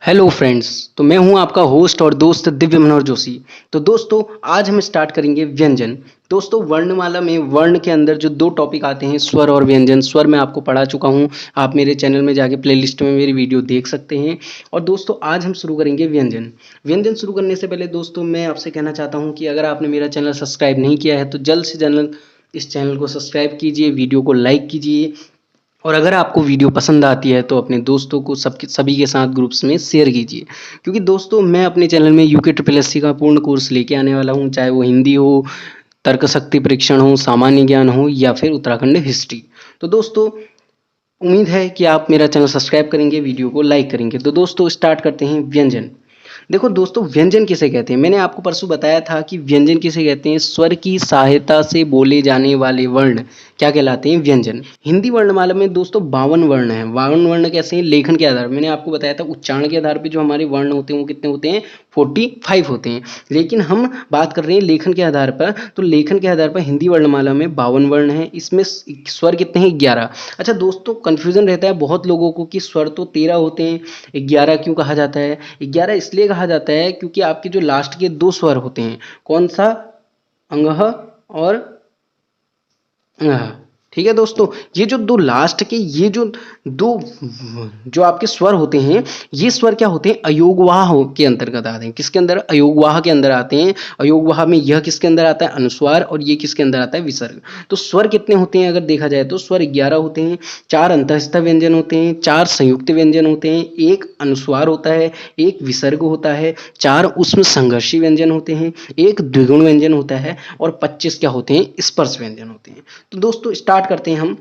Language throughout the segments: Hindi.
Hello friends. तो मैं हूं आपका होस्ट और दोस्त दिव्य मनोहर जोशी। तो दोस्तों आज हम स्टार्ट करेंगे व्यंजन। दोस्तों वर्णमाला में वर्ण के अंदर जो दो टॉपिक आते हैं स्वर और व्यंजन। स्वर मैं आपको पढ़ा चुका हूं, आप मेरे चैनल में जाके प्लेलिस्ट में मेरी वीडियो देख सकते हैं। और दोस्तों आज हम शुरू करेंगे व्यंजन। व्यंजन शुरू करने से पहले दोस्तों मैं आपसे कहना चाहता हूँ कि अगर आपने मेरा चैनल सब्सक्राइब नहीं किया है तो जल्द से जल्द इस चैनल को सब्सक्राइब कीजिए, वीडियो को लाइक कीजिए और अगर आपको वीडियो पसंद आती है तो अपने दोस्तों को सभी के साथ ग्रुप्स में शेयर कीजिए। क्योंकि दोस्तों मैं अपने चैनल में यूके ट्रिपल एस सी का पूर्ण कोर्स लेके आने वाला हूँ, चाहे वो हिंदी हो, तर्क शक्ति परीक्षण हो, सामान्य ज्ञान हो या फिर उत्तराखंड हिस्ट्री। तो दोस्तों उम्मीद है कि आप मेरा चैनल सब्सक्राइब करेंगे, वीडियो को लाइक करेंगे। तो दोस्तों स्टार्ट करते हैं व्यंजन। देखो दोस्तों व्यंजन किसे कहते हैं, मैंने आपको परसों बताया था कि व्यंजन किसे कहते हैं। स्वर की सहायता से बोले जाने वाले वर्ण क्या कहलाते हैं, व्यंजन। हिंदी वर्णमाला में दोस्तों 52 वर्ण हैं। 52 वर्ण कैसे हैं, लेखन के आधार पर। मैंने आपको बताया था उच्चारण के आधार पर जो हमारे वर्ण होते हैं वो कितने होते हैं, 45 होते हैं। लेकिन हम बात कर रहे हैं लेखन के आधार पर, तो लेखन के आधार पर हिंदी वर्णमाला में 52 वर्ण हैं। इसमें स्वर कितने हैं, 11। अच्छा दोस्तों कंफ्यूजन रहता है बहुत लोगों को कि स्वर तो 13 होते हैं, 11 क्यों कहा जाता है। 11 इसलिए कहा जाता है क्योंकि आपके जो लास्ट के दो स्वर होते हैं, कौन सा, अंगह और अंगह। ठीक है दोस्तों, ये जो दो लास्ट के ये जो दो जो आपके स्वर होते हैं, ये स्वर क्या होते हैं, अयोगवाह के अंतर्गत आते हैं। किसके अंदर, अयोगवाह के अंदर आते हैं। अयोगवाह में यह किसके अंदर आता है, अनुस्वार, और ये किसके अंदर आता है, विसर्ग। तो स्वर कितने होते हैं अगर देखा जाए तो स्वर 11 होते हैं। 4 अंतःस्थ व्यंजन होते हैं, 4 संयुक्त व्यंजन होते हैं, 1 अनुस्वार होता है, 1 विसर्ग होता है, 4 उष्म संघर्षी व्यंजन होते हैं, 1 द्विगुण व्यंजन होता है और 25 क्या होते हैं, स्पर्श व्यंजन होते हैं। तो दोस्तों स्टार्ट करते हैं हम,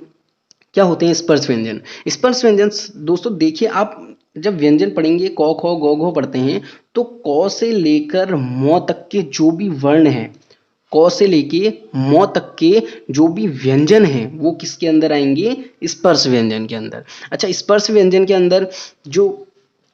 क्या होते हैं स्पर्श व्यंजन। स्पर्श व्यंजन दोस्तों देखिए, आप जब व्यंजन पढ़ेंगे क ख ग घ पढ़ते हैं तो क से लेकर म तक के जो भी वर्ण हैं, क से लेके म तक के जो भी व्यंजन हैं वो किसके अंदर आएंगे, स्पर्श व्यंजन के अंदर। अच्छा स्पर्श व्यंजन के अंदर जो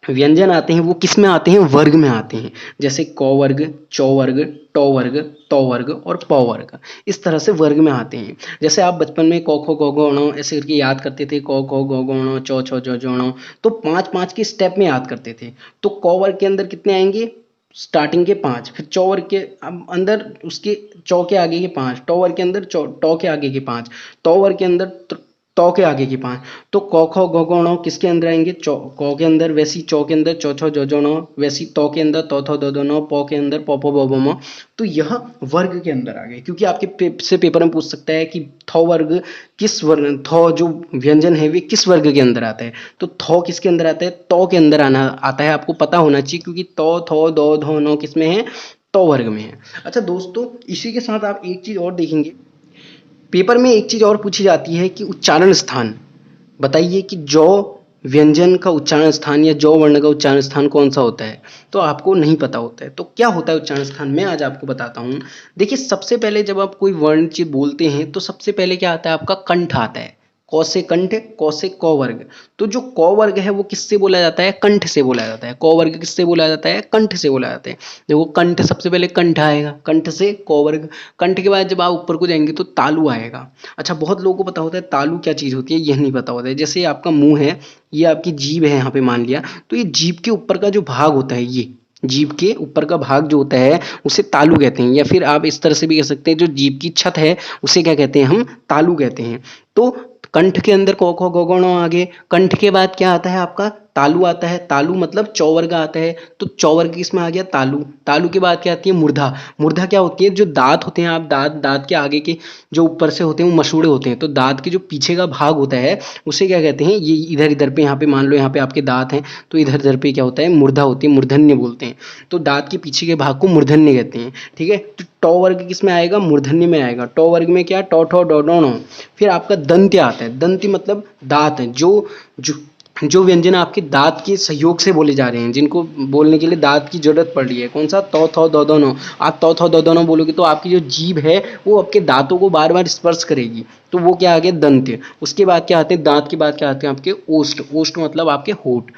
व्यंजन आते हैं वो किस में आते हैं, वर्ग में आते हैं। जैसे क वर्ग, चौ वर्ग, टौ वर्ग, तौ वर्ग और पौ वर्ग, इस तरह से वर्ग में आते हैं। जैसे आप बचपन में क ख ग घ ङ ऐसे करके याद करते थे, क ख ग घ ङ चौ छ ज ज ण, तो 5-5 के स्टेप में याद करते थे। तो क वर्ग के अंदर कितने आएंगे, स्टार्टिंग के 5, फिर चौ वर्ग के अंदर उसके चौ के आगे के 5, टौ वर्ग के अंदर टौ के आगे के 5, तौ वर्ग के अंदर तौ के आगे की 5। तो क ख ग घ ण किसके अंदर आएंगे, क के अंदर, वैसी चौ के अंदर चौ छ ज ज ण, वैसी तौ के अंदर तौ थ द द न, पौ के अंदर पौ प ब ब म। तो यह वर्ग के अंदर आ गए। क्योंकि आपके से पेपर में पूछ सकता है कि थ वर्ग किस वर्ग, थ जो व्यंजन है वे किस वर्ग के अंदर आता है। तो थ किसके अंदर आता है, तौ के अंदर आना आता है, आपको पता होना चाहिए। क्योंकि तौ थ द ध न किस में है, तौ वर्ग में है। अच्छा दोस्तों इसी के साथ आप एक चीज और देखेंगे, पेपर में एक चीज और पूछी जाती है कि उच्चारण स्थान बताइए कि जौ व्यंजन का उच्चारण स्थान या जौ वर्ण का उच्चारण स्थान कौन सा होता है। तो आपको नहीं पता होता है। तो क्या होता है उच्चारण स्थान, मैं आज आपको बताता हूं। देखिए सबसे पहले जब आप कोई वर्ण चीज बोलते हैं तो सबसे पहले क्या आता है, आपका कंठ आता है। क से कंठ, क से क वर्ग। तो जो क वर्ग है वो किससे बोला जाता है, कंठ से बोला जाता है। क वर्ग किससे बोला जाता है, कंठ से बोला जाता है। देखो कंठ, सबसे पहले कंठ आएगा, कंठ से क वर्ग। कंठ के बाद जब आप ऊपर को जाएंगे तो तालु आएगा। अच्छा बहुत लोगों को पता होता है तालु क्या चीज होती है, यह नहीं पता होता है। जैसे आपका मुंह है, ये आपकी जीभ है यहाँ पे मान लिया, तो ये जीभ के ऊपर का जो भाग होता है, ये जीभ के ऊपर का भाग जो होता है उसे तालु कहते हैं। या फिर आप इस तरह से भी कह सकते हैं, जो जीभ की छत है उसे क्या कहते हैं, हम तालु कहते हैं। तो कंठ के अंदर क ख ग घ ण आगे, कंठ के बाद क्या आता है आपका, तालु आता है। तालु मतलब चौवर्ग आता है। तो चौवर्ग किसमें आ गया, तालु। तालु के बाद क्या आती है, मूर्धा। मूर्धा क्या होती है, जो दांत होते हैं, आप दांत के आगे के जो ऊपर से होते हैं वो मसूड़े होते हैं। तो दांत के जो पीछे का भाग होता है उसे क्या कहते हैं, ये इधर इधर पे, यहाँ पे मान लो यहाँ पे आपके दांत हैं तो इधर इधर पे क्या होता है, मूर्धा होती है, मूर्धन्य बोलते हैं। तो दांत के पीछे के भाग को मूर्धन्य कहते हैं। ठीक है, तो टौ वर्ग किसमें आएगा, मूर्धन्य में आएगा। टौ वर्ग में क्या, टौ ठौ डौ डौ णौ। फिर आपका दंत्य आता है। दंत्य मतलब दांत है, जो व्यंजन आपके दांत के सहयोग से बोले जा रहे हैं, जिनको बोलने के लिए दांत की जरूरत पड़ रही है। कौन सा, तौ थौ दौ दौ नो। आप तौ थौ दौ दौ नो बोलोगे तो आपकी जो जीभ है वो आपके दांतों को बार बार स्पर्श करेगी। तो वो क्या आ गया, दंत्य। उसके बाद क्या आते हैं, दांत के बाद क्या आते हैं आपके ओष्ठ। ओष्ठ मतलब आपके होठ।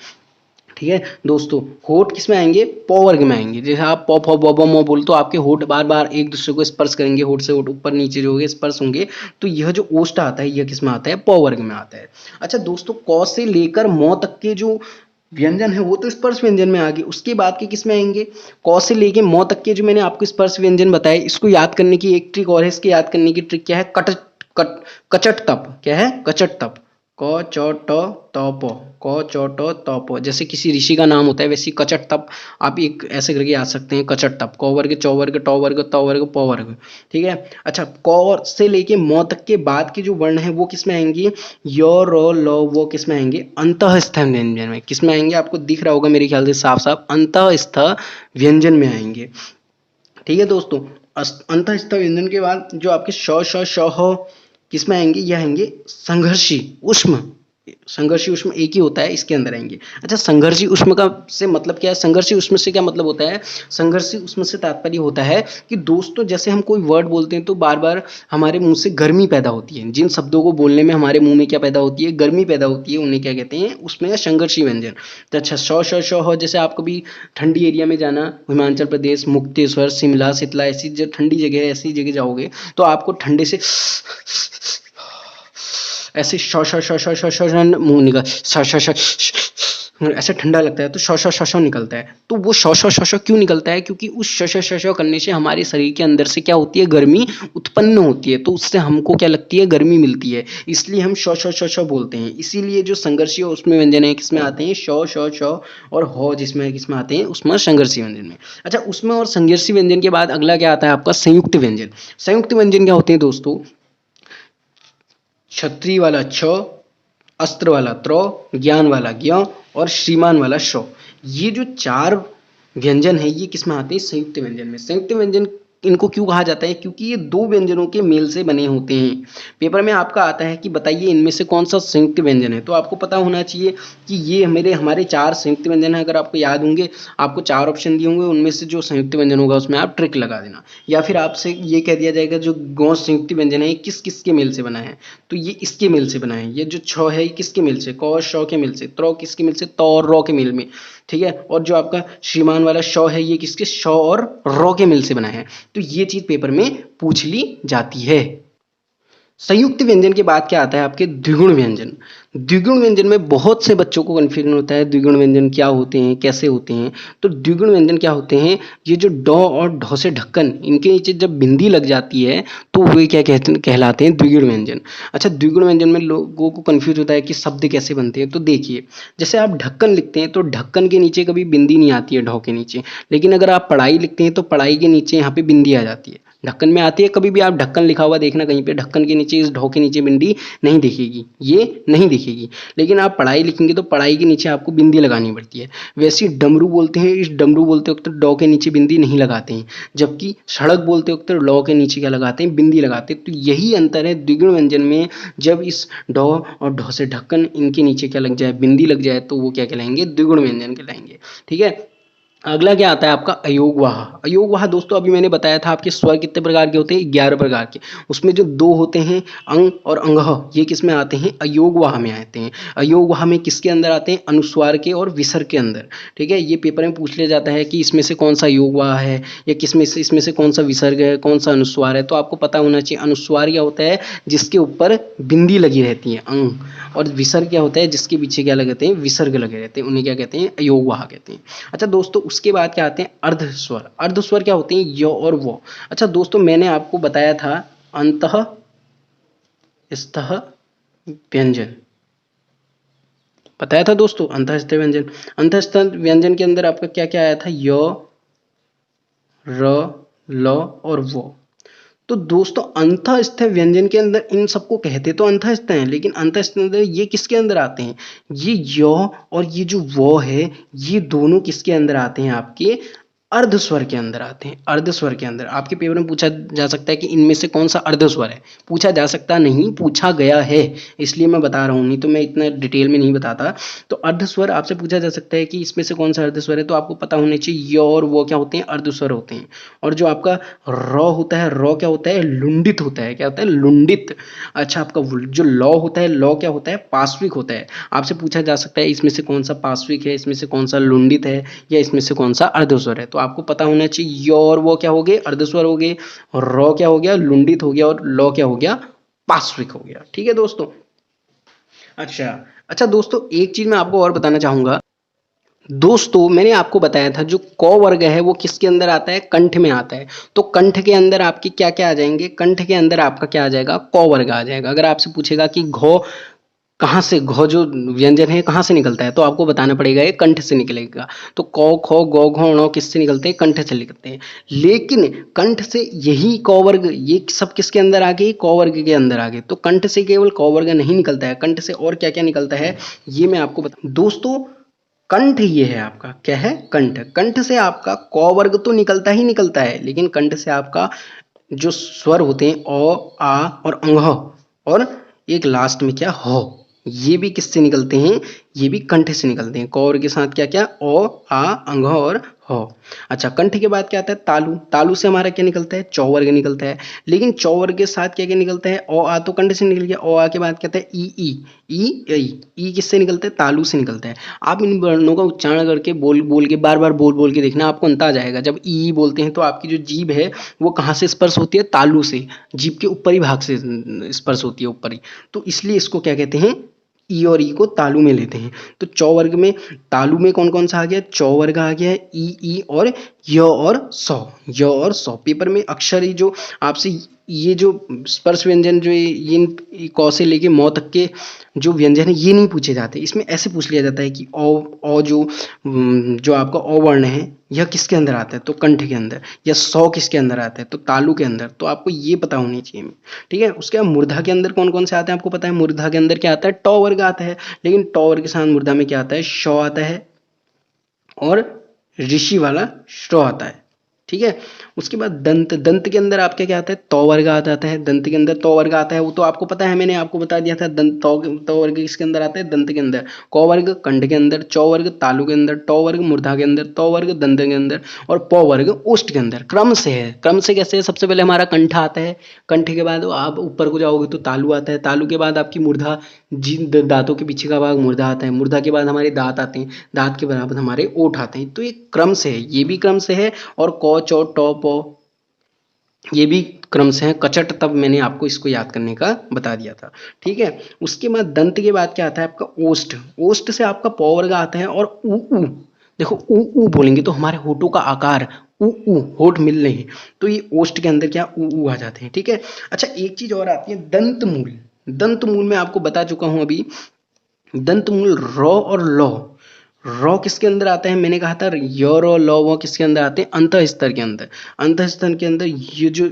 ठीक है दोस्तों, होठ किसमें आएंगे, पौ वर्ग में आएंगे। जैसे आप पौ फौ ब ब म बोल तो आपके होठ बार बार एक दूसरे को स्पर्श करेंगे, होठ से होठ ऊपर नीचे जो होंगे स्पर्श होंगे। तो यह जो ओष्ठ आता है यह किसमें आता है, पौ वर्ग में आता है। अच्छा दोस्तों क से लेकर म तक के जो व्यंजन है वो तो स्पर्श व्यंजन में आ गए। उसके बाद के किस में आएंगे? क से लेके म तक के जो मैंने आपको स्पर्श व्यंजन बताए, इसको याद करने की एक ट्रिक और है। इसके याद करने की ट्रिक क्या है? कट कचट तप। क्या है? कचट तप। क च ट त प। क च ट त प। जैसे किसी ऋषि का नाम होता है, वैसे कचट तप आप एक ऐसे करके याद सकते हैं। कचट तप, क वर्ग च वर्ग ट वर्ग त वर्ग प वर्ग। ठीक है। अच्छा, क से लेके म तक के बाद के जो वर्ण है वो किस में आएंगे? य र ल वो किस में आएंगे? अंतःस्थ व्यंजन में। किस में आएंगे? आपको दिख रहा होगा मेरे ख्याल से साफ साफ, अंतःस्थ व्यंजन में आएंगे। ठीक है दोस्तों। अंतःस्थ व्यंजन के बाद जो आपके श ह किस में आएंगे? ये आएंगे संघर्षी ऊष्म। संघर्षी ऊष्म एक ही होता है, इसके अंदर आएंगे। अच्छा, संघर्षी ऊष्म का से मतलब क्या है? संघर्षी ऊष्म से क्या मतलब होता है? संघर्षी ऊष्म से तात्पर्य होता है कि दोस्तों जैसे हम कोई वर्ड बोलते हैं तो बार बार हमारे मुंह से गर्मी पैदा होती है। जिन शब्दों को बोलने में हमारे मुंह में क्या पैदा होती है? गर्मी पैदा होती है। उन्हें क्या कहते हैं? उसमें संघर्षी व्यंजन। तो अच्छा, श जैसे आप कभी ठंडी एरिया में जाना, हिमाचल प्रदेश, मुक्तेश्वर, शिमला, शीतला, ऐसी जो ठंडी जगह है, ऐसी जगह जाओगे तो आपको ठंडे से ऐसे मुंह निकल ऐसे ठंडा लगता है तो शौ निकलता है। तो वो शौ क्यों निकलता है? क्योंकि उस शौ करने से हमारे शरीर के अंदर से क्या होती है? गर्मी उत्पन्न होती है। तो उससे हमको क्या लगती है? गर्मी मिलती है। इसलिए हम शौ बोलते हैं। इसीलिए जो संघर्षीय उसमें व्यंजन है किसमें आते हैं? शौ और हो जिसमें किसमें आते हैं? उसमें संघर्षी व्यंजन में। अच्छा, उसमें और संघर्षी व्यंजन के बाद अगला क्या आता है आपका? संयुक्त व्यंजन। संयुक्त व्यंजन क्या होते हैं दोस्तों? क्षत्रिय वाला छ, अस्त्र वाला त्र, ज्ञान वाला ज्ञ और श्रीमान वाला श। ये जो चार व्यंजन है ये किस में आते हैं? संयुक्त व्यंजन में। संयुक्त व्यंजन इनको क्यों कहा जाता है? क्योंकि ये दो व्यंजनों के मेल से बने होते हैं। पेपर में आपका आता है कि बताइए इनमें से कौन सा संयुक्त व्यंजन है, तो आपको पता होना चाहिए कि ये हमारे चार संयुक्त व्यंजन है। अगर आपको याद होंगे, आपको चार ऑप्शन दिए होंगे, उनमें से जो संयुक्त व्यंजन होगा उसमें आप ट्रिक लगा देना। या फिर आपसे ये कह दिया जाएगा जो गौण संयुक्त व्यंजन है किस किस के मेल से बना है, तो ये इसके मेल से बना है। ये जो छ है ये किसके मेल से? क श के मेल से। त्र किसके मेल से? त और र के मेल में। ठीक है। और जो आपका श्रीमान वाला श है ये किसके? श और र के मेल से बना है। तो ये चीज पेपर में पूछ ली जाती है। संयुक्त व्यंजन के बाद क्या आता है आपके? द्विगुण व्यंजन। द्विगुण व्यंजन में बहुत से बच्चों को कंफ्यूजन होता है, द्विगुण व्यंजन क्या होते हैं, कैसे होते हैं। तो द्विगुण व्यंजन क्या होते हैं? ये जो ड और ढ से ढक्कन, इनके नीचे जब बिंदी लग जाती है तो वे क्या कहलाते हैं? द्विगुण व्यंजन। अच्छा, द्विगुण व्यंजन में लोगों को कंफ्यूज होता है कि शब्द कैसे बनते हैं। तो देखिए, जैसे आप ढक्कन लिखते हैं तो ढक्कन के नीचे कभी बिंदी नहीं आती है ढ के नीचे, लेकिन अगर आप पढ़ाई लिखते हैं तो पढ़ाई के नीचे यहाँ पे बिंदी आ जाती है। ढक्कन में आती है। कभी भी आप ढक्कन लिखा हुआ देखना कहीं पे, ढक्कन के नीचे इस ढो के नीचे बिंदी नहीं दिखेगी, ये नहीं दिखेगी। लेकिन आप पढ़ाई लिखेंगे तो पढ़ाई के नीचे आपको बिंदी लगानी पड़ती है। वैसे ही डमरू बोलते हैं, इस डमरू बोलते वक्त डॉ के नीचे बिंदी नहीं लगाते हैं, जबकि सड़क बोलते वक्त लॉ के नीचे क्या लगाते हैं? बिंदी लगाते हैं। तो यही अंतर है द्विगुण व्यंजन में। जब इस डॉ और ढो से ढक्कन इनके नीचे क्या लग जाए? बिंदी लग जाए, तो वो क्या कहलाएंगे? द्विगुण व्यंजन कहलाएंगे। ठीक है। अगला क्या आता है आपका? अयोगवाह। अयोगवाह दोस्तों अभी मैंने बताया था आपके स्वर कितने प्रकार के होते हैं? 11 प्रकार के। उसमें जो दो होते हैं अंग और अंगह, ये किस में आते हैं? अयोगवाह में आते हैं। अयोगवाह में किसके अंदर आते हैं? अनुस्वार के और विसर्ग के अंदर। ठीक है। ये पेपर में पूछ लिया जाता है कि इसमें से कौन सा अयोगवाह है, या किसमें से इसमें से कौन सा विसर्ग है, कौन सा अनुस्वार है। तो आपको पता होना चाहिए अनुस्वार क्या होता है? जिसके ऊपर बिंदी लगी रहती है अंग, और विसर्ग क्या होता है? जिसके पीछे क्या लगते हैं? विसर्ग लगे रहते हैं। उन्हें क्या कहते हैं? अयोगवाह कहते हैं। अच्छा दोस्तों, उसके बाद क्या आते हैं? अर्धस्वर। अर्धस्वर क्या होते हैं? य और वो। अच्छा दोस्तों, मैंने आपको बताया था अंतः स्थः व्यंजन, बताया था दोस्तों अंतःस्थ व्यंजन। अंतःस्थ व्यंजन के अंदर आपका क्या क्या आया था? य, र, ल और वो। तो दोस्तों अंतःस्थ व्यंजन के अंदर इन सबको कहते तो अंतःस्थ हैं, लेकिन अंतःस्थ अंदर ये किसके अंदर आते हैं? ये य और ये जो वो है, ये दोनों किसके अंदर आते हैं? आपके अर्धस्वर के अंदर आते हैं। अर्धस्वर के अंदर आपके पेपर में पूछा जा सकता है कि इनमें से कौन सा अर्धस्वर है। पूछा जा सकता नहीं, पूछा गया है, इसलिए मैं बता रहा हूँ, नहीं तो मैं इतना डिटेल में नहीं बताता। तो अर्धस्वर आपसे पूछा जा सकता है कि इसमें से कौन सा अर्धस्वर है, तो आपको पता होना चाहिए य और वो क्या होते हैं? अर्धस्वर होते हैं। और जो आपका र होता है, र क्या होता है? लुंडित होता है। क्या होता है? लुंडित। अच्छा, आपका जो लौ होता है, लौ क्या होता है? पार्श्विक होता है। आपसे पूछा जा सकता है इसमें से कौन सा पार्श्विक है, इसमें से कौन सा लुंडित है, या इसमें से कौन सा अर्धस्वर है। तो आपको पता होना चाहिए य और वो क्या हो गए? अर्धस्वर हो गए, र क्या हो गया? लुंडित हो गया, और लौ क्या हो गया? पार्श्विक हो गया। ठीक है दोस्तों। अच्छा अच्छा दोस्तों, एक चीज मैं आपको और बताना चाहूंगा दोस्तों मैंने आपको बताया था जो क वर्ग है वो किसके अंदर आता है, कंठ में आता है। तो कंठ के अंदर आपके क्या क्या आ जाएंगे, कंठ के अंदर आपका क्या आ जाएगा, क वर्ग आ जाएगा। अगर आपसे पूछेगा कि घ कहाँ से, घ जो व्यंजन है कहाँ से निकलता है, तो आपको बताना पड़ेगा ये कंठ से निकलेगा। तो क ख ग घ ण किससे निकलते हैं, कंठ से निकलते हैं। लेकिन कंठ से यही क वर्ग ये सब किसके अंदर आ गए, क वर्ग के अंदर आ गए। तो कंठ से केवल क वर्ग नहीं निकलता है, कंठ से और क्या क्या निकलता है ये मैं आपको बता दोस्तों। कंठ ये है आपका, क्या है, कंठ। कंठ से आपका क वर्ग तो निकलता ही निकलता है, लेकिन कंठ से आपका जो स्वर होते हैं अ, आ और अंग, और एक लास्ट में क्या, हो, ये भी किससे निकलते हैं, ये भी कंठ से निकलते हैं। क और के साथ क्या क्या, ओ आ अंग और हो। अच्छा, कंठ के बाद क्या आता है, तालु। तालु से हमारा क्या निकलता है, चौ वर्ग निकलता है। लेकिन चौ वर्ग के साथ क्या क्या निकलता है, ओ आ तो कंठ से निकल गया, ओ आ के बाद क्या आता है, ई ई ई किससे निकलता है, तालु से निकलता है। आप इन वर्णों का उच्चारण करके बोल बोल के बार बार बोल बोल के देखना, आपको अंतर आ जाएगा। जब ई बोलते हैं तो आपकी जो जीभ है वो कहाँ से स्पर्श होती है, तालु से, जीभ के ऊपरी भाग से स्पर्श होती है, ऊपरी। तो इसलिए इसको क्या कहते हैं, ई और ई को तालु में लेते हैं। तो चौ वर्ग में, तालु में कौन कौन सा आ गया, चौ वर्ग आ गया है, ई और य और सौ, य और सौ। पेपर में अक्षर ही जो आपसे ये जो स्पर्श व्यंजन जो ये क से लेके मौ तक के जो व्यंजन है ये नहीं पूछे जाते। इसमें ऐसे पूछ लिया जाता है कि ओ जो आपका ओ वर्ण है यह किसके अंदर आता है, तो कंठ के अंदर। या सौ किसके अंदर आता है, तो तालु के अंदर। तो आपको ये पता होनी चाहिए। ठीक है, उसके बाद मूर्धा के अंदर कौन कौन से आते हैं आपको पता है। मूर्धा के अंदर क्या आता है, टौ वर्ग आता है। लेकिन टौ वर्ग के साथ मूर्धा में क्या आता है, शौ आता है और ऋषि वाला श्रो आता है। ठीक है, उसके बाद दंत। दंत के अंदर आपके क्या आता है, तौ वर्ग आ जाता है। दंत के अंदर तौ वर्ग आता है, वो तो आपको पता है, मैंने आपको बता दिया था। दंत तौ वर्ग किसके अंदर आता है, दंत के अंदर। क वर्ग कंठ के अंदर, चौ वर्ग तालु के अंदर, टौ वर्ग मूर्धा के अंदर, तौ वर्ग दंत के अंदर, और पौ वर्ग ओष्ठ के अंदर। क्रम से है, क्रम से कैसे है, सबसे पहले हमारा कंठ आता है, कंठ के बाद आप ऊपर को जाओगे तो तालु आता है, तालु के बाद आपकी मूर्धा, जिन दांतों के पीछे का भाग मूर्धा आता है, मूर्धा के बाद हमारे दांत आते हैं, दांत के बराबर हमारे ओठ आते हैं। तो ये क्रम से है, ये भी क्रम से है। और कौ चौ टौ पौ ये भी क्रम से है। कचट तब मैंने आपको इसको याद करने का बता दिया था। ठीक है, उसके बाद दंत के बाद क्या आता है आपका, ओष्ठ। ओष्ठ से आपका पौ वर्ग आता है और ऊ ऊ। देखो ऊ ऊ बोलेंगे तो हमारे होठों का आकार, ऊ ऊ होठ मिल रहे हैं, तो ये ओष्ठ के अंदर क्या, ऊ ऊ आ जाते हैं। ठीक है, अच्छा एक चीज और आती है, दंत मूल। दंत मूल में आपको बता चुका हूं अभी। दंत मूल रॉ और लौ। रॉ किसके अंदर आता है, मैंने कहा था य रो लौ वो किसके अंदर आते हैं, अंत स्तर के अंदर। अंत स्तर के अंदर ये जो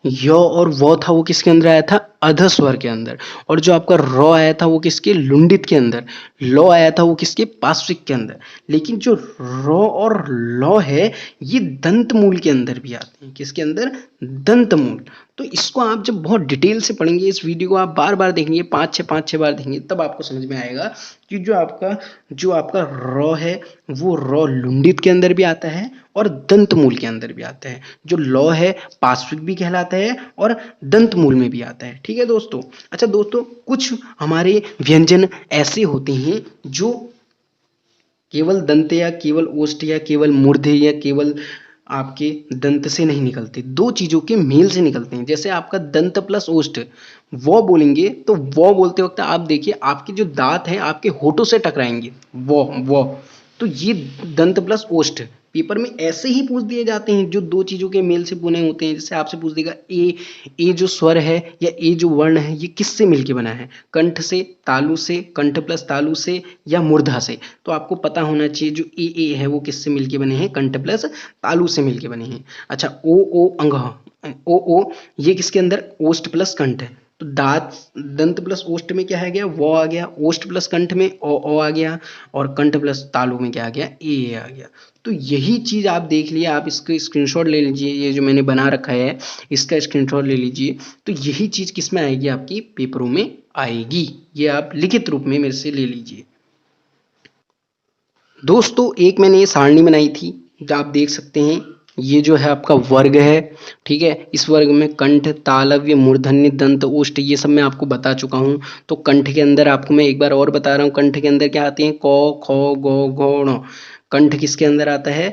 य और वो था वो किसके अंदर आया था, अध स्वर के अंदर। और जो आपका रॉ आया था वो किसके, लुंडित के अंदर। लौ आया था वो किसके, पार्श्विक के अंदर। लेकिन जो रॉ और लौ है ये दंत मूल के अंदर भी आते हैं, किसके अंदर, दंत मूल। तो इसको आप जब बहुत डिटेल से पढ़ेंगे, इस वीडियो को आप बार बार देखेंगे, पाँच छः बार देखेंगे, तब आपको समझ में आएगा कि जो आपका रॉ है वो रॉ लुंडित के अंदर भी आता है और दंत मूल के अंदर भी आता है। जो लौ है पार्श्विक भी कहलाता है और दंत मूल में भी आता है। ठीक है दोस्तों। अच्छा दोस्तों, कुछ हमारे व्यंजन ऐसे होते हैं जो केवल दंत या केवल ओष्ठ या केवल मूर्धन्य या केवल आपके दंत से नहीं निकलते, दो चीजों के मेल से निकलते हैं। जैसे आपका दंत प्लस ओष्ठ, वो बोलेंगे तो वो बोलते वक्त आप देखिए आपके जो दांत हैं आपके होठों से टकराएंगे, वो तो ये दंत प्लस ओष्ठ पेपर में ऐसे ही पूछ दिए जाते हैं जो दो चीजों के मेल से बने होते हैं। जैसे आपसे पूछ देगा ए जो स्वर है या ए जो वर्ण है ये किससे मिलके बना है, कंठ से, तालु से, कंठ प्लस तालु से या मूर्धा से। तो आपको पता होना चाहिए जो ए है वो किससे मिलके बने हैं, कंठ प्लस तालु से मिलके बने हैं। अच्छा ओ अंग, ओ ये किसके अंदर, ओष्ठ प्लस कंठ है। तो दांत, दंत प्लस ओष्ठ में क्या आ गया, वो आ गया। ओष्ठ प्लस कंठ में ओ आ गया। और कंठ प्लस तालु में क्या आ गया, ए आ गया। तो यही चीज आप देख लिए, आप इसका स्क्रीनशॉट ले लीजिए, ये जो मैंने बना रखा है इसका स्क्रीनशॉट ले लीजिए। तो यही चीज किस में आएगी, आपकी पेपरों में आएगी। ये आप लिखित रूप में मेरे से ले लीजिए। दोस्तों एक मैंने ये सारणी बनाई थी, जो आप देख सकते हैं, ये जो है आपका वर्ग है। ठीक है, इस वर्ग में कंठ, तालव्य, मूर्धन्य, दंत, ओष्ठ ये सब मैं आपको बता चुका हूँ। तो कंठ के अंदर आपको मैं एक बार और बता रहा हूँ, कंठ के अंदर क्या आते हैं, क ख ग घ ङ। कंठ किसके अंदर आता है,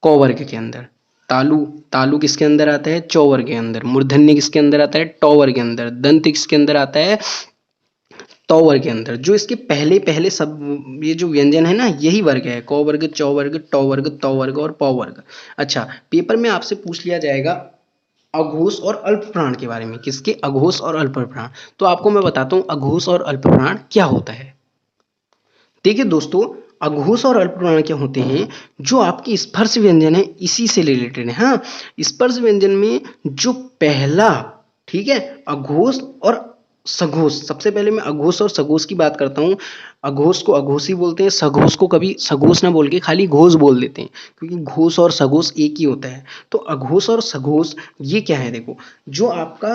क वर्ग के अंदर। तालु, तालु किसके अंदर आता है, चौ वर्ग के अंदर। मूर्धन्य किसके अंदर आता है, टौ वर्ग के अंदर। दंत किसके अंदर आता है, तौ वर्ग के अंदर जो इसके पहले पहले सब ये जो व्यंजन है ना, यही वर्ग है, क वर्ग, चौ वर्ग, टौ वर्ग, तौ वर्ग और पौ वर्ग। अच्छा, पेपर में आपसे पूछ लिया जाएगा अघोष और अल्पप्राण के बारे में। किसके? अघोष और अल्पप्राण। तो आपको मैं बताता हूं अघोष और अल्पप्राण क्या होता है। देखिए दोस्तों, अघोष और अल्पप्राण क्या होते हैं? जो आपके स्पर्श व्यंजन है इसी से रिलेटेड है। हाँ, स्पर्श व्यंजन में जो पहला, ठीक है, अघोष और सघोष। सबसे पहले मैं अघोष और सघोष की बात करता हूँ। अघोष को अघोषी बोलते हैं, सघोष को कभी सघोष ना बोल के खाली घोष बोल देते हैं, क्योंकि घोष और सघोष एक ही होता है। तो अघोष और सघोष ये क्या है? देखो, जो आपका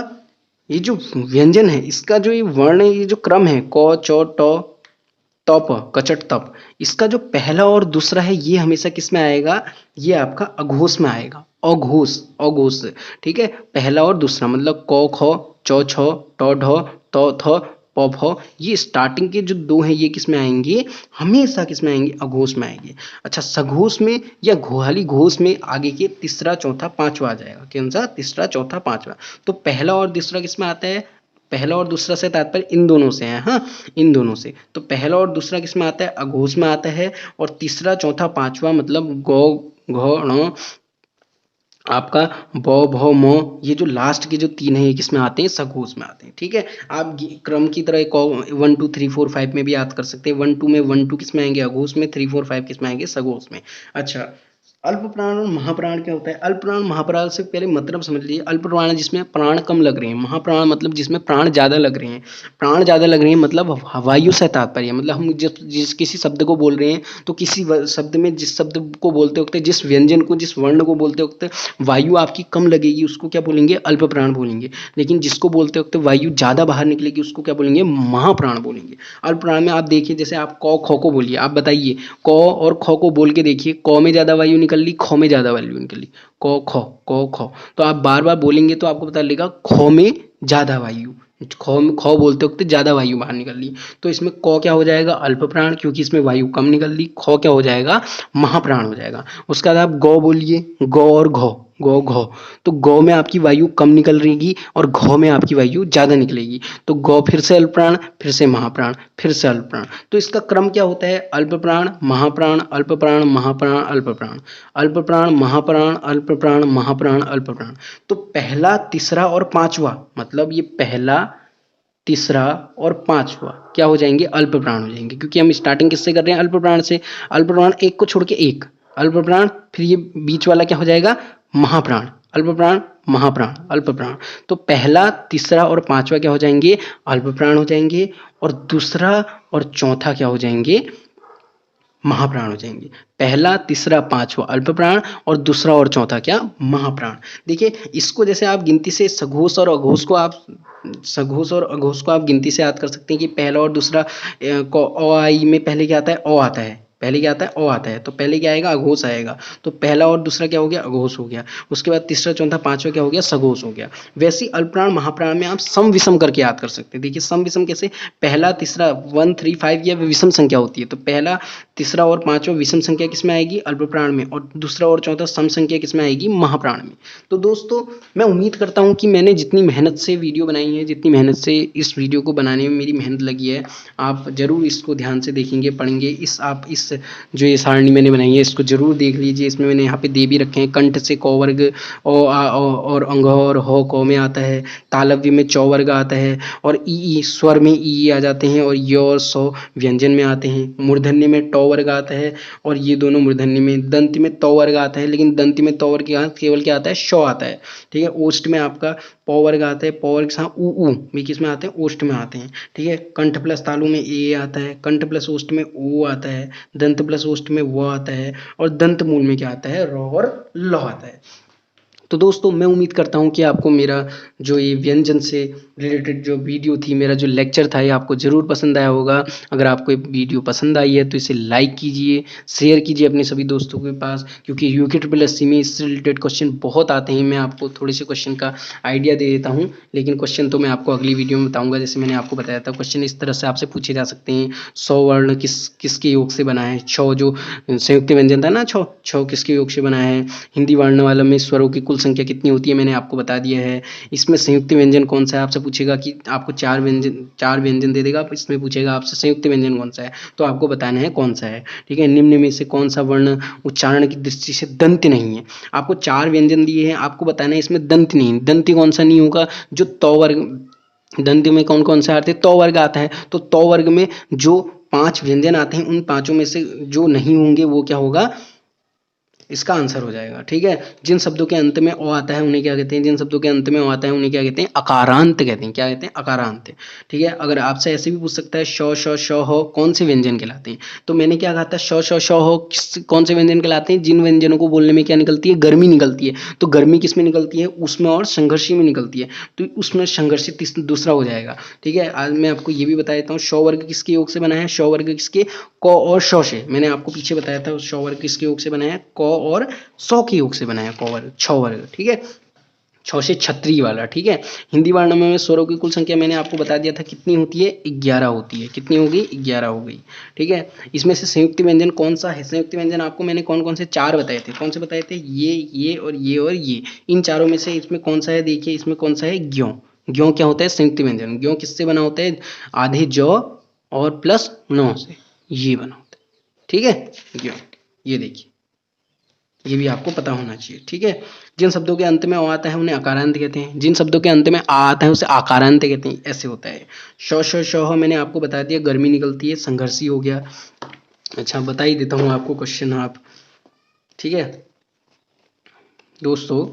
ये जो व्यंजन है इसका जो ये वर्ण है, ये जो क्रम है, क च ट तप, कचट तप, इसका जो पहला और दूसरा है ये हमेशा किस में आएगा? ये आपका अघोष में आएगा। अघोष, अघोष, ठीक है। पहला और दूसरा मतलब क ख, च छ, ट ढ, त थ, प फ, ये स्टार्टिंग के जो दो हैं ये किस में आएंगे? हमेशा किस में आएंगे? अघोष में आएंगे। अच्छा, सघोष में या घोहाली घोष में आगे के तीसरा चौथा पांचवा आ जाएगा। कौन सा? तीसरा चौथा पांचवा। तो पहला और दूसरा किस में आता है? पहला और दूसरा से तात्पर्य इन दोनों से है। हाँ, इन दोनों से। तो पहला और दूसरा किस में आता है? अघोष में आता है। और तीसरा चौथा पांचवा मतलब गौ, घ, ण, आपका ब, भ, म, ये जो लास्ट के जो तीन है ये किस में आते हैं? सघोष में आते हैं। ठीक है, आप क्रम की तरह 1 2 3 4 5 में भी याद कर सकते हैं। 1 2 में 1 2 किस में आएंगे? अघोष में। 3 4 5 किस में आएंगे? सघोष में। अच्छा, अल्पप्राण और महाप्राण क्या होता है? अल्पप्राण महाप्राण से पहले मतलब समझ लीजिए। अल्पप्राण जिसमें प्राण कम लग रहे हैं, महाप्राण मतलब जिसमें प्राण ज्यादा लग रहे हैं। प्राण ज्यादा लग रहे हैं मतलब वायु से तात्पर्य, मतलब हम जिस किसी शब्द को बोल रहे हैं तो किसी शब्द में जिस शब्द को बोलते वक्त, जिस व्यंजन को, जिस वर्ण को बोलते वक्त वायु आपकी कम लगेगी उसको क्या बोलेंगे? अल्पप्राण बोलेंगे। लेकिन जिसको बोलते वक्त वायु ज्यादा बाहर निकलेगी उसको क्या बोलेंगे? महाप्राण बोलेंगे। अल्पप्राण में आप देखिए, जैसे आप क ख को बोलिए, आप बताइए क और ख को बोल के देखिए, क में ज्यादा वायु निकल ली, ख में ज्यादा वायु निकल ली, क ख, क ख। तो आप बार बार बोलेंगे तो आपको पता लगेगा ख में ज्यादा वायु, ख बोलते वक्त ज्यादा वायु बाहर निकल ली। तो इसमें क क्या हो जाएगा? अल्पप्राण, क्योंकि इसमें वायु कम निकल ली। ख क्या हो जाएगा? महाप्राण हो जाएगा। उसके बाद आप गौ बोलिए, गौ और घौ, गौ घौ। तो गौ में आपकी वायु कम निकल रहेगी और घौ में आपकी वायु ज्यादा निकलेगी। तो गौ फिर से अल्पप्राण, फिर से महाप्राण, फिर से अल्पप्राण। तो इसका क्रम क्या होता है? अल्पप्राण, महाप्राण, अल्पप्राण, महाप्राण, अल्पप्राण, अल्पप्राण, महाप्राण, अल्पप्राण, महाप्राण, अल्पप्राण। तो पहला, तीसरा और पांचवा, मतलब ये पहला, तीसरा और पांचवा क्या हो जाएंगे? अल्पप्राण हो जाएंगे, क्योंकि हम स्टार्टिंग किससे कर रहे हैं? अल्पप्राण से। अल्पप्राण एक को छोड़ के एक, अल्पप्राण, फिर ये बीच वाला क्या हो जाएगा? महाप्राण, अल्पप्राण, महाप्राण, अल्पप्राण। तो पहला, तीसरा और पांचवा क्या हो जाएंगे? अल्पप्राण हो जाएंगे। और दूसरा और चौथा क्या हो जाएंगे? महाप्राण हो जाएंगे। पहला, तीसरा, पांचवा अल्पप्राण और दूसरा और चौथा क्या? महाप्राण। देखिए, इसको जैसे आप गिनती से सघोष और अघोष को आप, सघोष और अघोष को आप गिनती से याद कर सकते हैं कि पहला और दूसरा अ आ ई में पहले क्या आता है? अ आता है। पहले क्या आता है? अ आता है। तो पहले क्या आएगा? अघोष आएगा। तो पहला और दूसरा क्या हो गया? अघोष हो गया। उसके बाद तीसरा, चौथा, पांचवा क्या हो गया? सघोष हो गया। वैसे ही अल्पप्राण महाप्राण में आप सम विषम करके याद कर सकते हैं। देखिए, सम विषम कैसे? पहला, तीसरा 1 3 5 ये विषम संख्या होती है। तो पहला, तीसरा और पांचवा विषम संख्या किसमें आएगी? अल्पप्राण में। और दूसरा और चौथा सम संख्या किसमें आएगी? महाप्राण में। तो दोस्तों, मैं उम्मीद करता हूं कि मैंने जितनी मेहनत से वीडियो बनाई है, जितनी मेहनत से इस वीडियो को बनाने में मेरी मेहनत लगी है, आप जरूर इसको ध्यान से देखेंगे, पढ़ेंगे। आप इस जो ये सारणी मैंने बनाई है इसको जरूर देख लीजिए। इसमें मैंने यहाँ पे दे भी रखे हैं। कंठ से क वर्ग और अंग और हो क में आता है। तालव्य में चौ वर्ग आता है। और ई स्वर में ई आ जाते हैं। और य और सौ व्यंजन में आते हैं। मूर्धन्य में टौ वर्ग आता है। और ये दोनों मूर्धन्य में। दंत में तौ वर्ग आता है, लेकिन दंत में तौ वर्ग केवल क्या आता है? शौ आता है। ठीक है। ओष्ठ में आपका पौ वर्ग आता है। पौ वर्ग से ऊ भी किस में आते हैं? ओष्ठ में आते हैं। ठीक है। कंठ प्लस तालु में ए आता है। कंठ प्लस ओष्ठ में ओ आता है। दंत प्लस ओष्ठ में व आता है। और दंत मूल में क्या आता है? र और ल आता है। तो दोस्तों, मैं उम्मीद करता हूं कि आपको मेरा जो ये व्यंजन से रिलेटेड जो वीडियो थी, मेरा जो लेक्चर था, ये आपको ज़रूर पसंद आया होगा। अगर आपको ये वीडियो पसंद आई है तो इसे लाइक कीजिए, शेयर कीजिए अपने सभी दोस्तों के पास, क्योंकि यूके में इससे रिलेटेड क्वेश्चन बहुत आते हैं। मैं आपको थोड़े से क्वेश्चन का आइडिया दे देता हूँ, लेकिन क्वेश्चन तो मैं आपको अगली वीडियो में बताऊँगा। जैसे मैंने आपको बताया था, क्वेश्चन इस तरह से आपसे पूछे जा सकते हैं। 100 वर्ण किसके योग से बना है? छ जो संयुक्त व्यंजन था ना, छ किसके योग से बना है? हिंदी वर्णमाला में स्वरों की कुल संख्या कितनी होती है मैंने आपको बता दिया है। इसमें संयुक्त व्यंजन कौन सा है, आपसे पूछेगा कि आपको चार व्यंजन दे देगा, इसमें पूछेगा आपसे संयुक्त व्यंजन कौन सा है, तो आपको बताना है कौन सा है। ठीक है, निम्न में से कौन सा वर्ण उच्चारण की दृष्टि से दंत नहीं है। आपको 4 व्यंजन दिए हैं, आपको बताना है इसमें दंत नहीं, दंत कौन सा नहीं होगा, जो तौ वर्ग, दंत में कौन कौन सा आते हैं, तौ वर्ग आता है, तो तौ वर्ग में जो 5 व्यंजन आते हैं उन पांचों में से जो नहीं होंगे वो क्या होगा, इसका आंसर हो जाएगा। ठीक है, जिन शब्दों के अंत में ओ आता है उन्हें क्या कहते हैं, जिन शब्दों के अंत में ओ आता है उन्हें क्या कहते हैं, अकारांत कहते हैं। क्या कहते हैं, अकारांत। ठीक है, अगर आपसे ऐसे भी पूछ सकता है श श श हो कौन से व्यंजन कहलाते हैं, तो मैंने क्या कहा था, श श श हो कौन से व्यंजन कहलाते हैं, जिन व्यंजनों को बोलने में क्या निकलती है, गर्मी निकलती है। तो गर्मी किस में निकलती है, उसमें और संघर्षी में निकलती है, तो उसमें संघर्षी दूसरा हो जाएगा। ठीक है, आज मैं आपको ये भी बता देता हूँ श वर्ग किसके योग से बना है, श वर्ग किसके, क और श से। मैंने आपको पीछे बताया था श वर्ग किसके योग से बना है, क और सौ के योग से बना है, क वर्ग, छ वर्ग। ठीक है, छ से छत्री वाला। ठीक है, हिंदी वर्णमाला में स्वरों की कुल संख्या मैंने आपको बता दिया था कितनी होती है, 11 होती है। कितनी हो गई, 11 हो गई। ठीक है, इसमें से संयुक्त व्यंजन कौन सा है, संयुक्त व्यंजन आपको मैंने कौन कौन से 4 बताए थे, कौन से बताए थे, ये और ये और ये। इन चारों में से इसमें कौन सा है, देखिए इसमें कौन सा है, ज्यों। ज्यों क्या होता है, संयुक्त व्यंजन। ज्यों किससे बना होता है, आधे जौ और प्लस 9 से, ये बना होता है। ठीक है, ज्यों, ये देखिए, ये भी आपको पता होना चाहिए। ठीक है, जिन शब्दों के अंत में ओ आता है उन्हें अकारांत कहते हैं, जिन शब्दों के अंत में आ आता है उसे आकारांत कहते हैं। ऐसे होता है। श मैंने आपको बता दिया, गर्मी निकलती है, संघर्षी हो गया। अच्छा, बता ही देता हूँ आपको क्वेश्चन आप। ठीक है दोस्तों,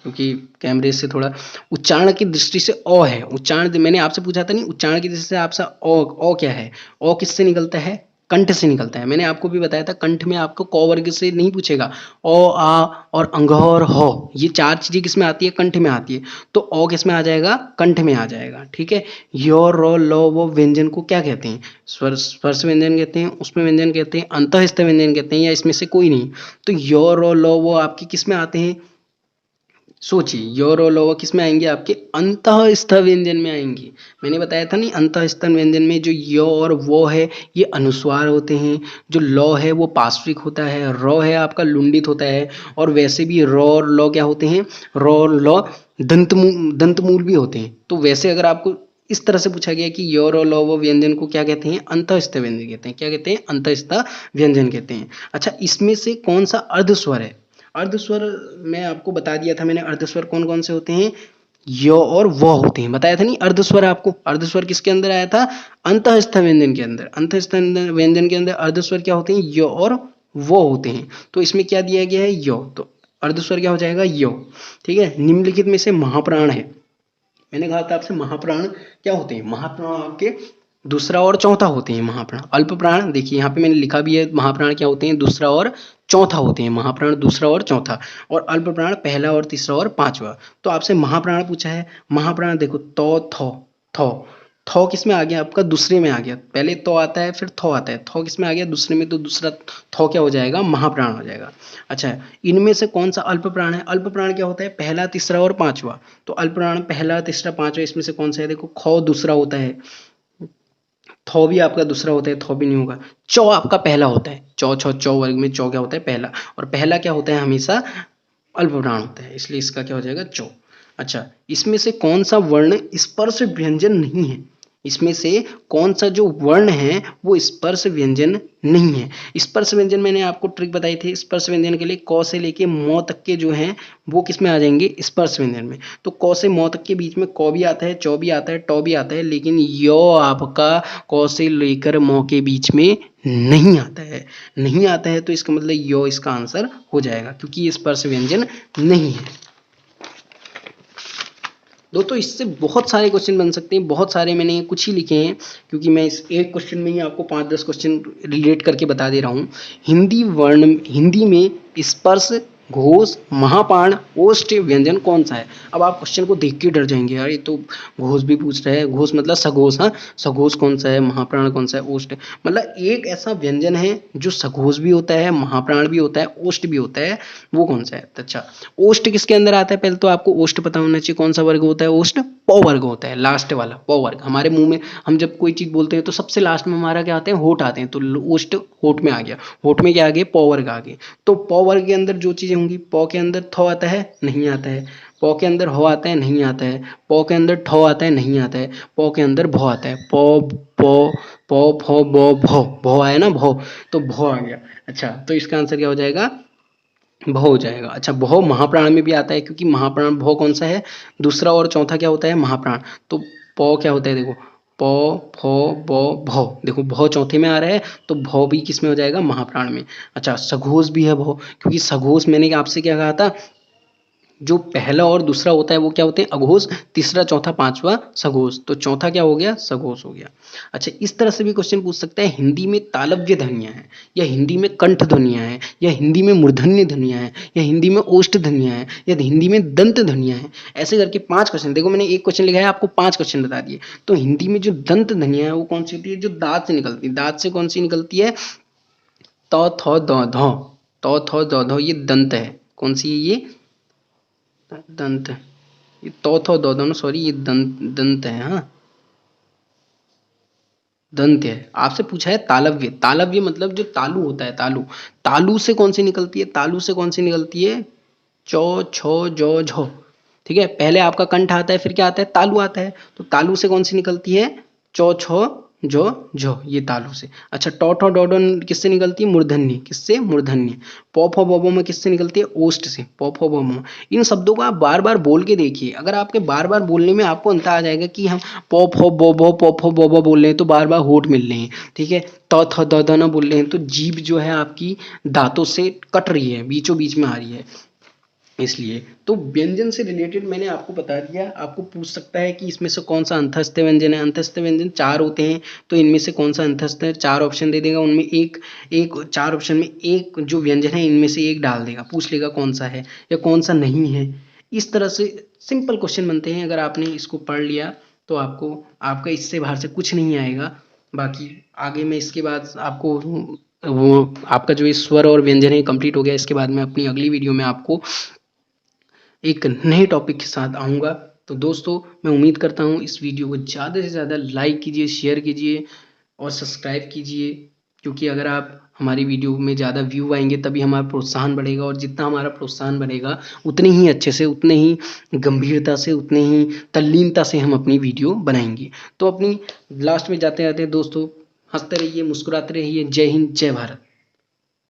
क्योंकि कैमरे से थोड़ा उच्चारण की दृष्टि से ओ है, उच्चारण मैंने आपसे पूछा था नहीं, उच्चारण की दृष्टि से आपसे ओ क्या है, ओ किससे निकलता है, कंठ से निकलता है। मैंने आपको भी बताया था कंठ में आपको क वर्ग से नहीं पूछेगा, ओ आ और अंग और हो, ये 4 चीजें किस में आती है, कंठ में आती है। तो ओ किस में आ जाएगा, कंठ में आ जाएगा। ठीक है, यो रो लो वो व्यंजन को क्या कहते हैं, स्पर्श व्यंजन कहते हैं, उसमें व्यंजन कहते हैं, अंतःस्थ व्यंजन कहते हैं, या इसमें से कोई नहीं। तो यो रो लो वो आपके किस में आते हैं, सोचिए, योर और लो किस में आएंगे, आपके अंतःस्थ व्यंजन में आएंगे। मैंने बताया था नहीं, अंतःस्थ व्यंजन में जो यो और वो है ये अनुस्वार होते हैं, जो लो है वो पार्श्विक होता है, रो है आपका लुंडित होता है, और वैसे भी रो और लो क्या होते हैं, रो और लो दंतमूल भी होते हैं। तो वैसे अगर आपको इस तरह से पूछा गया कि योर और लो वो व्यंजन को क्या कहते हैं, अंतःस्थ व्यंजन कहते हैं। क्या कहते हैं, अंतःस्थ व्यंजन कहते हैं। अच्छा, इसमें से कौन सा अर्धस्वर है, अर्धस्वर मैं आपको बता दिया था मैंने, अर्धस्वर कौन कौन से होते हैं, यो और वो होते हैं, बताया था नहीं। अर्धस्वर आपको, अर्धस्वर किसके अंदर आया था, अंतःस्थ व्यंजन के अंदर। अंतःस्थ व्यंजन के अंदर अर्धस्वर क्या होते हैं, यो और वो होते हैं। तो इसमें क्या दिया गया है, यो, तो अर्धस्वर क्या हो जाएगा, यो। ठीक है, निम्नलिखित में से महाप्राण है, मैंने कहा था आपसे महाप्राण क्या होते हैं, महाप्राण आपके दूसरा और चौथा होते हैं महाप्राण। अल्प प्राण देखिए यहाँ पे मैंने लिखा भी है, महाप्राण क्या होते हैं, दूसरा और चौथा होते हैं, महाप्राण दूसरा और चौथा, और अल्प प्राण पहला और तीसरा और पांचवा। तो आपसे महाप्राण पूछा है, महाप्राण देखो तो थो, थो थो किस में आ गया आपका, दूसरे में आ गया। पहले तो आता है फिर थो आता है, थो किस में आ गया, दूसरे में, तो दूसरा थो क्या हो जाएगा, महाप्राण हो जाएगा। अच्छा, इनमें से कौन सा अल्प प्राण है, अल्प प्राण क्या होता है, पहला तीसरा और पांचवा। तो अल्प प्राण पहला तीसरा पांचवा, इसमें से कौन सा है, देखो खो दूसरा होता है, थो भी आपका दूसरा होता है, थो भी नहीं होगा। चौ आपका पहला होता है, चौ छो चौ वर्ग में चौ क्या होता है, पहला, और पहला क्या होता है, हमेशा अल्प प्राण होता है, इसलिए इसका क्या हो जाएगा, चौ। अच्छा, इसमें से कौन सा वर्ण स्पर्श व्यंजन नहीं है, इसमें से कौन सा जो वर्ण है वो स्पर्श व्यंजन नहीं है। स्पर्श व्यंजन मैंने आपको ट्रिक बताई थी, स्पर्श व्यंजन के लिए क से लेके मौ तक के जो हैं वो किस में आ जाएंगे, स्पर्श व्यंजन में। तो क से मौ तक के बीच में क भी आता है, चौ भी आता है, टौ भी आता है, लेकिन यो आपका क से लेकर मौ के बीच में नहीं आता है, नहीं आता है, तो इसका मतलब यो इसका आंसर हो जाएगा, क्योंकि ये स्पर्श व्यंजन नहीं है। दोस्तों, इससे बहुत सारे क्वेश्चन बन सकते हैं, बहुत सारे मैंने कुछ ही लिखे हैं, क्योंकि मैं इस एक क्वेश्चन में ही आपको 5-10 क्वेश्चन रिलेट करके बता दे रहा हूँ। हिंदी में स्पर्श, घोष, महापाण, ओष्ठ व्यंजन कौन सा है। अब आप क्वेश्चन को देख के डर जाएंगे, यार ये तो घोष भी पूछ रहा है, घोष मतलब सघोष, हाँ, सघोष कौन सा है, महाप्राण कौन सा है, ओष्ठ, मतलब एक ऐसा व्यंजन है जो सघोष भी होता है, महाप्राण भी होता है, ओष्ठ भी होता है, वो कौन सा है। अच्छा, ओष्ठ किसके अंदर आता है, पहले तो आपको ओष्ठ पता होना चाहिए, कौन सा वर्ग होता है, ओष्ठ पौ वर्ग होता है, लास्ट वाला पौ वर्ग। हमारे मुंह में हम जब कोई चीज बोलते हैं तो सबसे लास्ट में हमारा क्या आते हैं, होठ आते हैं, तो ओष्ठ होठ में आ गया, होठ में क्या आ गया, पौ वर्ग आ गए। तो पौ वर्ग के अंदर जो चीजें चीजें होंगी। प के अंदर थ आता है, नहीं आता है। प के अंदर हो आता है, नहीं आता है। प के अंदर ठ आता है, नहीं आता है। प के अंदर भ आता है। प फ ब भ, भ आया ना, भ, तो भ आ गया। अच्छा, तो इसका आंसर क्या हो जाएगा? भ हो जाएगा। अच्छा, भ महाप्राण में भी आता है, क्योंकि महाप्राण भ कौन सा है? दूसरा और चौथा क्या होता है? महाप्राण। तो प क्या होता है? देखो, प फ ब भ, देखो भ चौथे में आ रहा है, तो भ भी किस में हो जाएगा? महाप्राण में। अच्छा, सघोष भी है भ, क्योंकि सघोष मैंने आपसे क्या कहा था, जो पहला और दूसरा होता है वो क्या होते हैं? अघोष। तीसरा, चौथा, पांचवा सघोष। तो चौथा क्या हो गया? सघोष हो गया। अच्छा, इस तरह से भी क्वेश्चन पूछ सकता है, हिंदी में तालव्य ध्वनियां हैं, या हिंदी में कंठ ध्वनियां हैं, या हिंदी में मूर्धन्य ध्वनियां हैं, या हिंदी में ओष्ठ ध्वनियां हैं, या हिंदी में दंत ध्वनियां हैं। ऐसे करके 5 क्वेश्चन, देखो मैंने एक क्वेश्चन लिखा है, आपको 5 क्वेश्चन बता दिए। तो हिंदी में जो दंत ध्वनियां है वो कौन सी होती है? जो दांत से निकलती है। दांत से कौन सी निकलती है? त थ द ध, त थ द ध, ये दंत है। कौन सी है ये? दंत। ये तो दोनों, सॉरी, ये दंत, दंत है। हाँ, दंत है। आपसे पूछा है तालव्य। तालव्य मतलब जो तालु होता है, तालु। तालु से कौन सी निकलती है? तालु से कौन सी निकलती है? चौ छो जो झो। ठीक है, पहले आपका कंठ आता है, फिर क्या आता है? तालु आता है। तो तालु से कौन सी निकलती है? चौ छो जो झो, ये तालु से। अच्छा, टो ठो डो डो किससे निकलती है? मूर्धन्य। किससे? मूर्धन्य। पो फो बो बो में किससे निकलती है? ओष्ठ से। पो फो बो बो। इन शब्दों को आप बार बार बोल के देखिए। अगर आपके बार बार बोलने में आपको अंतर आ जाएगा कि हम पो फो बो बो बोल रहे हैं, तो बार बार होठ मिल रहे हैं। ठीक है, तो थ द द ना बोल रहे हैं, तो जीभ जो है आपकी दांतों से कट रही है, बीचों बीच में आ रही है, इसलिए। तो व्यंजन से रिलेटेड मैंने आपको बता दिया। आपको पूछ सकता है कि इसमें से कौन सा अंतस्थ व्यंजन है। अंतस्थ व्यंजन 4 होते हैं, तो इनमें से कौन सा अंतस्थ है? 4 ऑप्शन दे देगा, उनमें एक एक 4 ऑप्शन में एक जो व्यंजन है इनमें से एक डाल देगा, पूछ लेगा कौन सा है या कौन सा नहीं है। इस तरह से सिंपल क्वेश्चन बनते हैं। अगर आपने इसको पढ़ लिया तो आपको, आपका इससे बाहर से कुछ नहीं आएगा। बाकी आगे मैं इसके बाद आपको वो आपका जो ये स्वर और व्यंजन है कंप्लीट हो गया, इसके बाद मैं अपनी अगली वीडियो में आपको एक नए टॉपिक के साथ आऊँगा। तो दोस्तों, मैं उम्मीद करता हूँ इस वीडियो को ज़्यादा से ज़्यादा लाइक कीजिए, शेयर कीजिए और सब्सक्राइब कीजिए, क्योंकि अगर आप हमारी वीडियो में ज़्यादा व्यू आएंगे तभी हमारा प्रोत्साहन बढ़ेगा, और जितना हमारा प्रोत्साहन बढ़ेगा उतने ही अच्छे से, उतने ही गंभीरता से, उतने ही तल्लीनता से हम अपनी वीडियो बनाएंगे। तो अपनी लास्ट में जाते जाते दोस्तों, हंसते रहिए, मुस्कुराते रहिए। जय हिंद, जय भारत।